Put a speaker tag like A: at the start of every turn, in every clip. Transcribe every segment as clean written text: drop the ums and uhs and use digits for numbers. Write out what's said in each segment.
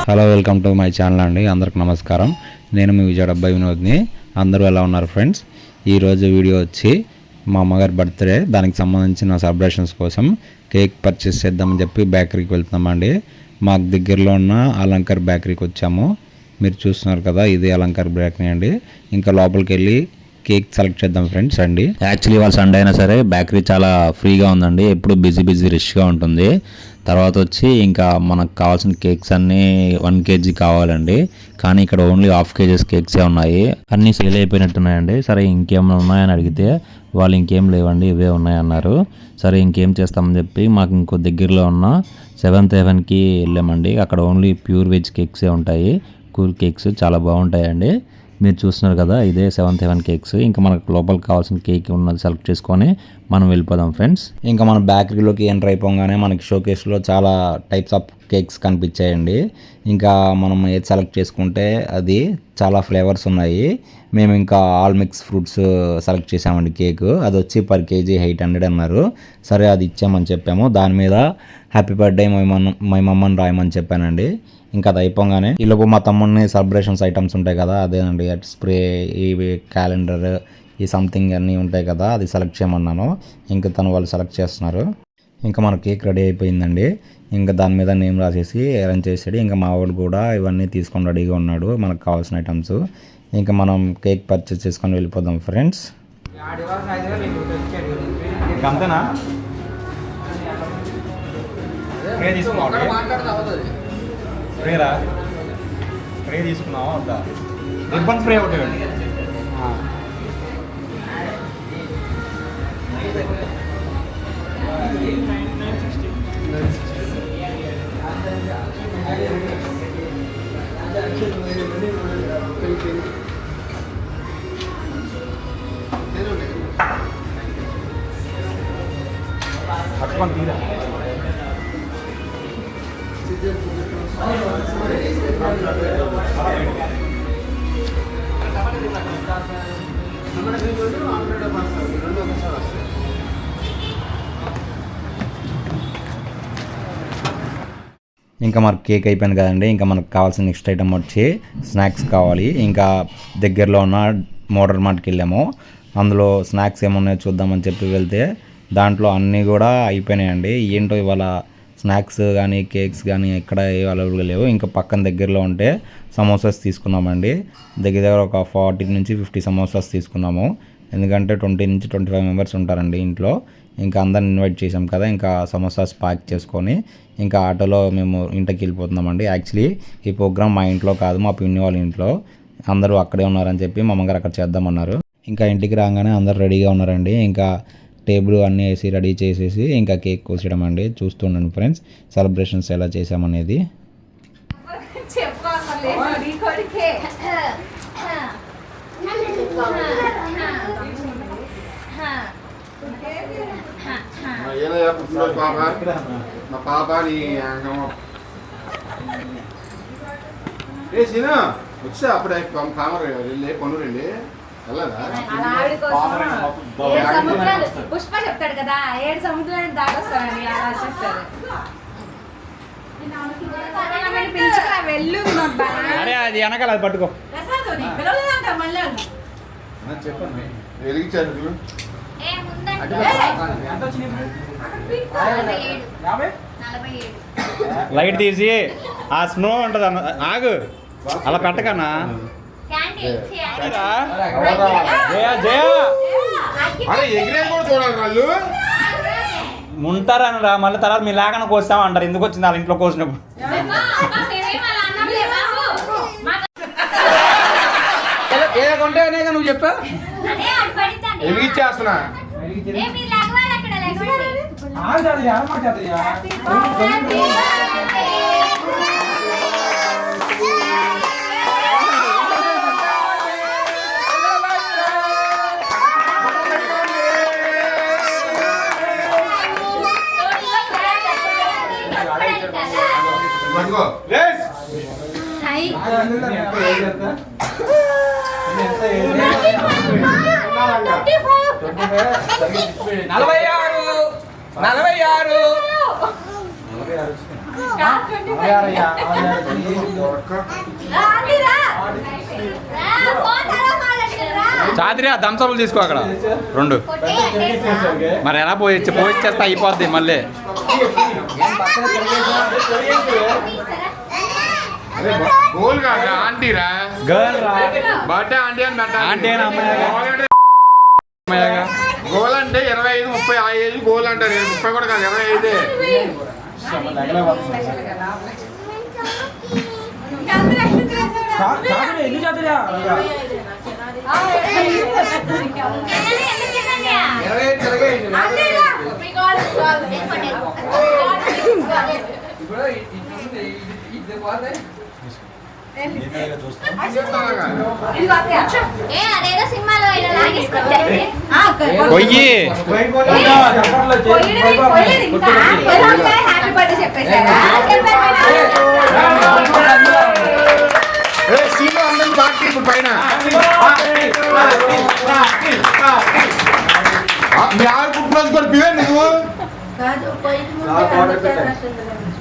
A: Hello, welcome to my channel అండి. అందరికి నమస్కారం. నేను మీ విజయవాడ అబ్బాయి వినోద్ని. అందరూ ఎలా ఉన్నారు ఫ్రెండ్స్? ఈరోజు వీడియో వచ్చి మా అమ్మగారి బర్త్డే, దానికి సంబంధించిన సెలబ్రేషన్స్ కోసం కేక్ పర్చేస్ చేద్దామని చెప్పి బేకరీకి వెళ్తున్నామండి. మాకు దగ్గరలో ఉన్న అలంకార్ బేకరీకి వచ్చాము. మీరు చూస్తున్నారు కదా, ఇది అలంకార్ బేకరీ అండి. ఇంకా లోపలికి వెళ్ళి కేక్ సెలెక్ట్ చేద్దాం ఫ్రెండ్స్ అండి. యాక్చువల్లీ వాళ్ళ సండే అయినా సరే బేకరీ చాలా ఫ్రీగా ఉందండి. ఎప్పుడు బిజీ రష్గా ఉంటుంది. తర్వాత వచ్చి ఇంకా మనకు కావాల్సిన కేక్స్ అన్నీ 1 kg కావాలండి. కానీ ఇక్కడ ఓన్లీ ½ kg కేక్సే ఉన్నాయి. అన్నీ సేల్ అయిపోయినట్టున్నాయండి. సరే ఇంకేమైనా ఉన్నాయని అడిగితే వాళ్ళు ఇంకేం లేవండి, ఇవే ఉన్నాయన్నారు. సరే ఇంకేం చేస్తామని చెప్పి మాకు ఇంకో దగ్గరలో ఉన్న 7th Heavenకి వెళ్ళామండి. అక్కడ ఓన్లీ ప్యూర్ వెజ్ కేక్సే ఉంటాయి. కూల్ కేక్స్ చాలా బాగుంటాయండి. మీరు చూస్తున్నారు కదా, ఇదే 7th Heaven కేక్స్. ఇంకా మనకు లోపలికి కావాల్సిన కేక్ ఉన్నది సెలెక్ట్ చేసుకొని మనం వెళ్ళిపోదాం ఫ్రెండ్స్. ఇంకా మన బేకరీలోకి ఎంటర్ అయిపోగానే మనకి షోకేస్లో చాలా టైప్స్ ఆఫ్ కేక్స్ కనిపించాయండి. ఇంకా మనం ఏది సెలెక్ట్ చేసుకుంటే అది చాలా ఫ్లేవర్స్ ఉన్నాయి. మేము ఇంకా ఆల్ మిక్స్ ఫ్రూట్స్ సెలెక్ట్ చేసామండి. కేక్ అది వచ్చి per kg 800 అన్నారు. సరే అది ఇచ్చామని చెప్పాము. దాని మీద హ్యాపీ బర్త్డే మై మమ్మని రాయమని చెప్పానండి. ఇంకా అది అయిపోగానే ఈలోపు మా తమ్ముడిని సెలబ్రేషన్స్ ఐటమ్స్ ఉంటాయి కదా, అదేనండి స్ప్రే, ఇవి క్యాలెండర్, ఈ సంథింగ్ అన్నీ ఉంటాయి కదా, అది సెలెక్ట్ చేయమన్నాను. ఇంకా తను వాళ్ళు సెలెక్ట్ చేస్తున్నారు. ఇంకా మన కేక్ రెడీ అయిపోయిందండి. ఇంకా దాని మీద నేమ్ రాసేసి అరేంజ్ చేసాడు. ఇంకా మా వాడు కూడా ఇవన్నీ తీసుకొని రెడీగా ఉన్నాడు, మనకు కావాల్సిన ఐటమ్స్. ఇంకా మనం కేక్ పర్చేస్ చేసుకొని వెళ్ళిపోదాం ఫ్రెండ్స్. అంతేనా? స్ప్రే తీసుకున్నావా వద్దా? రిబ్బన్ స్ప్రే ఒకటి పట్టుకొని తీరా. ఇంకా మనకు కేక్ అయిపోయింది కదండి. ఇంకా మనకు కావాల్సిన నెక్స్ట్ ఐటమ్ వచ్చి స్నాక్స్ కావాలి. ఇంకా దగ్గరలో ఉన్న మోడర్న్ మార్ట్కి వెళ్ళాము. అందులో స్నాక్స్ ఏమున్నాయో చూద్దామని చెప్పి వెళ్తే దాంట్లో అన్నీ కూడా అయిపోయినాయండి. ఏంటో ఇవాళ స్నాక్స్ కానీ కేక్స్ కానీ ఎక్కడ అవైలబుల్గా లేవు. ఇంకా పక్కన దగ్గరలో ఉంటే సమోసాస్ తీసుకున్నామండి. దగ్గర ఒక 40 నుంచి 50 సమోసాస్ తీసుకున్నాము. ఎందుకంటే 20 నుంచి 25 మెంబర్స్ ఉంటారండి ఇంట్లో. ఇంకా అందరిని ఇన్వైట్ చేసాం కదా, ఇంకా సమోసాస్ ప్యాక్ చేసుకొని ఇంకా ఆటోలో మేము ఇంటికి వెళ్ళిపోతున్నామండి. యాక్చువల్లీ ఈ ప్రోగ్రామ్ మా ఇంట్లో కాదు, మా పిన్ని వాళ్ళ ఇంట్లో. అందరూ అక్కడే ఉన్నారని చెప్పి మా అమ్మగారు అక్కడ చేద్దామన్నారు. ఇంకా ఇంటికి రాగానే అందరు రెడీగా ఉన్నారండి. ఇంకా టేబుల్ అన్నీ వేసి రెడీ చేసేసి ఇంకా కేక్ కోసేయడం అండి. చూస్తుండండి ఫ్రెండ్స్ సెలబ్రేషన్స్ ఎలా చేసామనేది.
B: వచ్చా అప్పుడే కామర్ వెళ్ళి కొనురండి.
C: పుష్ప చెప్తాడు కదా, 7 సముద్రాన్ని దాటొస్తారని అలా చేస్తారు.
A: అది వెనకాల అది పట్టుకో.
B: చెప్పండి వెలిగించారు.
A: లైట్ తీసి ఆ స్నో ఉంటుంది ఆగు, అలా పెట్టకన్నా. ఉంటారనరా మళ్ళీ తర్వాత మీ లేకుండా కోస్తాం అంటారు. ఎందుకు వచ్చింది వాళ్ళ ఇంట్లో కోసినప్పుడు? ఏదకుంటే నువ్వు చెప్పా
B: వెలిగించేస్తున్నా.
A: చాతిరియా దంసలు తీసుకో అక్కడ 2 మరి ఎలా పోయిచ్చేస్తా అయిపోద్ది మళ్ళీ.
B: గోల్ కాదు ఆంటీరా,
A: గర్ల్ రా,
B: బర్త్డే ఆంటీ అని
A: ఆంటీ అయినా అమ్మాయిగా.
B: గోల్ అంటే 25, 30 ఆ ఏజ్ గోల్ అంటారు. 30 కూడా కాదు, 25.
D: అదేదో సినిమాలో లాగేసుకుంటారు.
A: పొయ్యి
C: హ్యాపీ బర్త్డే చెప్పేసారా?
B: పార్టీ ఇప్పుడు పైన మీ ఆవిడ పుట్టినరోజు కూడా పివే నువ్వు.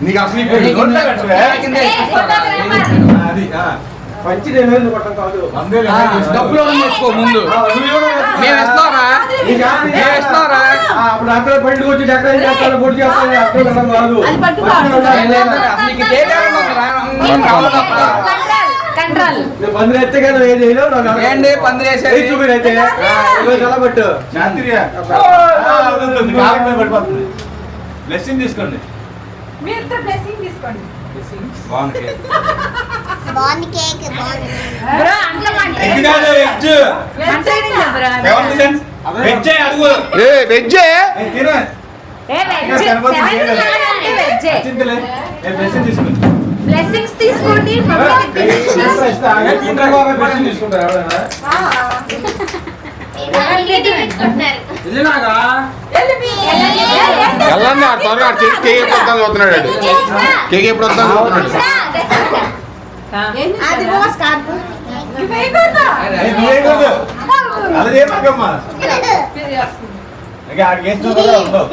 B: నీకు అసలు
A: డబ్బులు తెచ్చుకో ముందు. మేము ఇస్తున్నారా
E: అప్పుడు అక్కడ బయటకు వచ్చి డెకరేషన్ చేస్తారు, బొట్టు చేస్తారు, అక్కడ కాదు. పందిరి ఎత్తే కదా ఏది చూపినైతే నిలబట్టు
F: బ్లెస్సింగ్ తీసుకోండి.
C: మీరు బ్లెస్సింగ్ తీసుకోండి.
F: బాగుంది
D: బాగుంది కేక్ బాగుంది.
C: బ్రో అంట్లో మంటే
F: ఇది కాదు వెజ్. ఎవరి సెన్స్ వెజ్ అడుగు.
B: ఏ వెజ్జే
F: తిను.
C: ఏ వెజ్ 7 వెజ్
F: చింతలే ఏ బ్లెస్సింగ్ తీసుకోండి.
C: బ్లెస్సింగ్స్ తీసుకోండి. మమ్మీకి
F: బ్లెస్సింగ్ తీసుకుంటారు ఎవరైనా.
D: పెట్టుకుంటున్నారు.
B: వెళ్ళండి ఆ త్వరగా కేక్ ఎప్పుడు వద్దాం చూస్తున్నాడు. కేక్ ఎప్పుడు వద్దాం చూస్తున్నాడు.
C: అది ఓ స్కార్ఫ్
F: అదే మాకమ్మా ఇక ఆడికి వేస్తున్నావు కదా ఉండవు.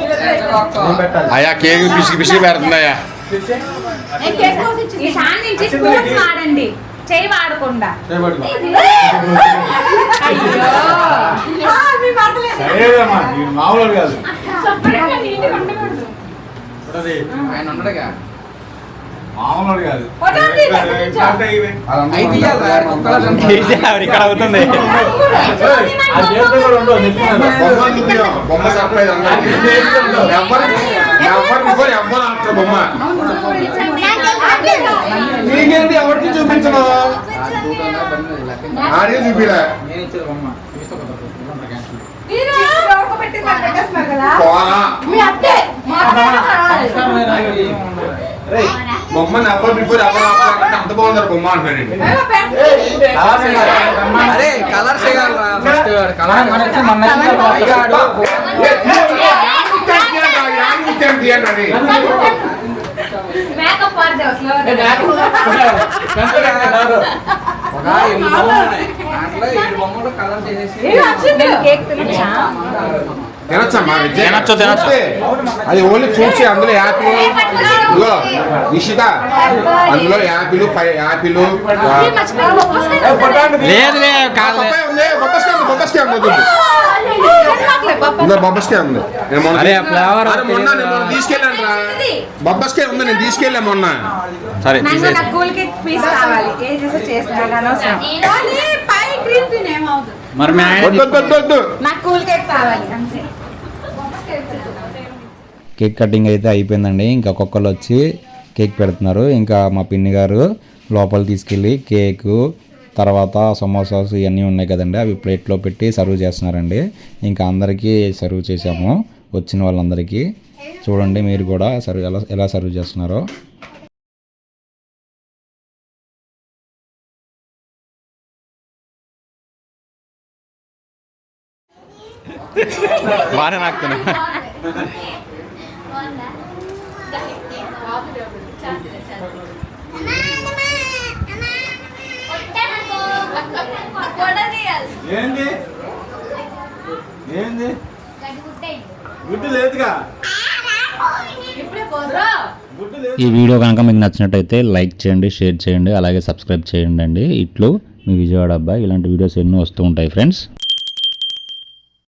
B: అయ్యా కేక్ పిసికి పిసికి పెడుతుందయ్యా.
C: ఈ సాన్ నుంచి స్పూన్స్ వాడండి, చేయి వాడకుండా.
F: సరేదమ్మా మీరు మామూలు కాదు.
A: ఆయన ఉండడుగా.
F: మామూలు కాదు.
A: ఇక్కడ అవుతుంది.
B: బొమ్మ సర్ప్రైజ్ ఎవ్వరు ఆడతారు బొమ్మ. నీకేంటి ఎవరికి చూపించను, ఆడికి చూపిరా. పోరా బొమ్మ నెవర్ బిఫోర్ ఎవరు ఆపాలంటే అంత బాగుంటారు బొమ్మ అంటాడు.
A: అరే కలర్స్
C: మేకప్ వాడతావు స్లో. కేక్ తినచ్చా?
B: తినచ్చమ్మా
A: తినొచ్చు, తినొచ్చు.
B: అది ఓన్లీ ఫ్రూట్స్. అందులో యాపిల్, ఇదిగో నిషిత, అందులో యాపిల్
A: లేదు లేదు కాదు.
B: బొబ్బస్కే ఉంది.
A: అరే ఫ్లేవర్
B: మొన్న నేను తీసుకెళ్ళాను రా. బొబ్బస్కే ఉంది, నేను తీసుకెళ్ళా మొన్న.
A: సరే
C: నాకు కూల్ కేక్ పీస్ కావాలి. ఏం చేసి చేస్తాను పై క్రీమ్ తినేమవుతుంది.
A: మరి మీ ఆయన
B: వద్దు.
C: నాకు కూల్ కేక్ కావాలి అంతే.
A: కేక్ కటింగ్ అయితే అయిపోయిందండి. ఇంకా ఒక్కొక్కరు వచ్చి కేక్ పెడుతున్నారు. ఇంకా మా పిన్ని గారు లోపల తీసుకెళ్ళి కేకు తర్వాత సమోసాస్ ఇవన్నీ ఉన్నాయి కదండి, అవి ప్లేట్లో పెట్టి సర్వ్ చేస్తున్నారండి. ఇంకా అందరికీ సర్వ్ చేసాము, వచ్చిన వాళ్ళందరికీ. చూడండి మీరు కూడా ఎలా సర్వ్ చేస్తున్నారో. బాగానే నాకుతున్నా.
F: ఏంది ఏంది గుడ్డు లేదుగా.
A: ఈ వీడియో కనుక మీకు నచ్చినట్టయితే లైక్ చేయండి, షేర్ చేయండి, అలాగే సబ్స్క్రైబ్ చేయండి అండి. ఇట్లు మీ విజయవాడ అబ్బాయి. ఇలాంటి వీడియోస్ ఎన్నో వస్తూ ఉంటాయి ఫ్రెండ్స్.